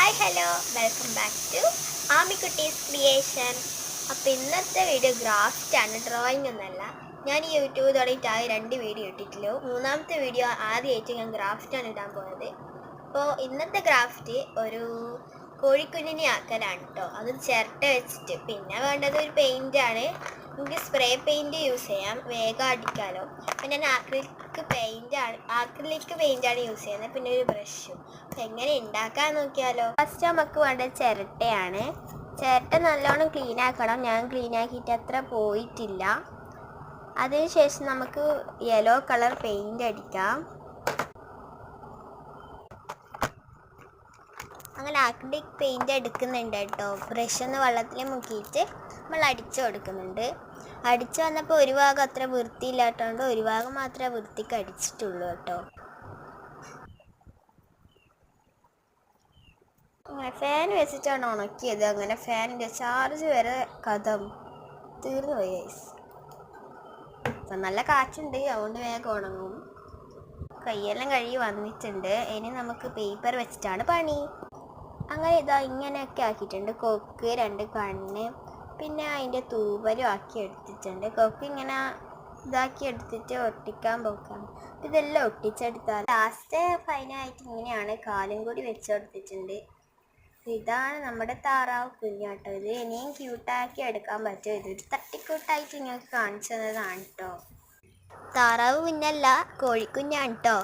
Hi hello welcome back to ആമിക്കുട്ടീസ് creation. അപ്പോൾ ഇന്നത്തെ വീഡിയോ ഗ്രാഫ്റ്റാണ്, ഡ്രോയിങ് ഒന്നല്ല. ഞാൻ ഈ യൂട്യൂബ് തുടങ്ങിയിട്ടായി 2 വീഡിയോ ഇട്ടിട്ടുള്ളൂ. മൂന്നാമത്തെ വീഡിയോ ആദ്യമായിട്ട് ഞാൻ ഗ്രാഫ്റ്റാണ് ഇടാൻ പോയത്. അപ്പോൾ ഇന്നത്തെ ഗ്രാഫ്റ്റ് ഒരു കോഴിക്കുഞ്ഞിനെ ആക്കലാണ് കേട്ടോ. അത് ചിരട്ട വെച്ചിട്ട്. പിന്നെ വേണ്ടത് ഒരു പെയിൻ്റാണ്. നമുക്ക് സ്പ്രേ പെയിൻറ്റ് യൂസ് ചെയ്യാം, വേഗം അടിക്കാമല്ലോ. പിന്നെ ഞാൻ ആക്രിലിക് പെയിൻ്റാണ് യൂസ് ചെയ്യുന്നത്. പിന്നെ ഒരു ബ്രഷും. അപ്പം എങ്ങനെ ഉണ്ടാക്കാൻ നോക്കിയാലോ. ഫസ്റ്റ് നമുക്ക് വേണ്ടത് ചിരട്ടയാണ്. ചിരട്ട നല്ലോണം ക്ലീൻ ആക്കണം. ഞാൻ ക്ലീൻ ആക്കിയിട്ട് അത്ര പോയിട്ടില്ല. അതിനുശേഷം നമുക്ക് യെല്ലോ കളർ പെയിൻ്റ് അടിക്കാം. അങ്ങനെ ആക്രിലിക് പെയിൻ്റ് എടുക്കുന്നുണ്ട് കേട്ടോ. ബ്രഷ് ഒന്ന് വെള്ളത്തിൽ മുക്കിയിട്ട് നമ്മൾ അടിച്ചു കൊടുക്കുന്നുണ്ട്. അടിച്ചു വന്നപ്പോൾ ഒരു ഭാഗം അത്ര വൃത്തിയില്ലാത്തതുകൊണ്ട് ഒരു ഭാഗം മാത്രമേ വൃത്തിക്ക് അടിച്ചിട്ടുള്ളൂ കേട്ടോ. അങ്ങനെ ഫാൻ വെച്ചിട്ടാണ് ഉണക്കിയത്. അങ്ങനെ ഫാനിൻ്റെ ചാർജ് വരെ തീർന്നു പോയി ഗൈസ്. അപ്പം നല്ല കാറ്റുണ്ട്, അതുകൊണ്ട് വേഗം ഉണങ്ങും. കൈയെല്ലാം കഴുകി വന്നിട്ടുണ്ട്. ഇനി നമുക്ക് പേപ്പർ വെച്ചിട്ടാണ് പണി. അങ്ങനെ ഇങ്ങനെയൊക്കെ ആക്കിയിട്ടുണ്ട്. കൊക്ക്, 2 കണ്ണ്, പിന്നെ അതിൻ്റെ തൂവലും ആക്കി എടുത്തിട്ടുണ്ട്. കൊക്ക് ഇങ്ങനെ ഇതാക്കി എടുത്തിട്ട് ഒട്ടിക്കാൻ പോക്കാണ്. ഇതെല്ലാം ഒട്ടിച്ചെടുത്താൽ ലാസ്റ്റ് ഫൈനായിട്ട് ഇങ്ങനെയാണ്. കാലും കൂടി വെച്ച് കൊടുത്തിട്ടുണ്ട്. ഇതാണ് നമ്മുടെ താറാവ് കുഞ്ഞാട്ടോ. ഇത് ഇനിയും ക്യൂട്ടാക്കി എടുക്കാൻ പറ്റും. ഇതൊരു തട്ടിക്കൂട്ടായിട്ട് നിങ്ങൾക്ക് കാണിച്ചു തന്നതാണ് കേട്ടോ. താറാവ് കുഞ്ഞല്ല, കോഴിക്കുഞ്ഞാണ് കേട്ടോ.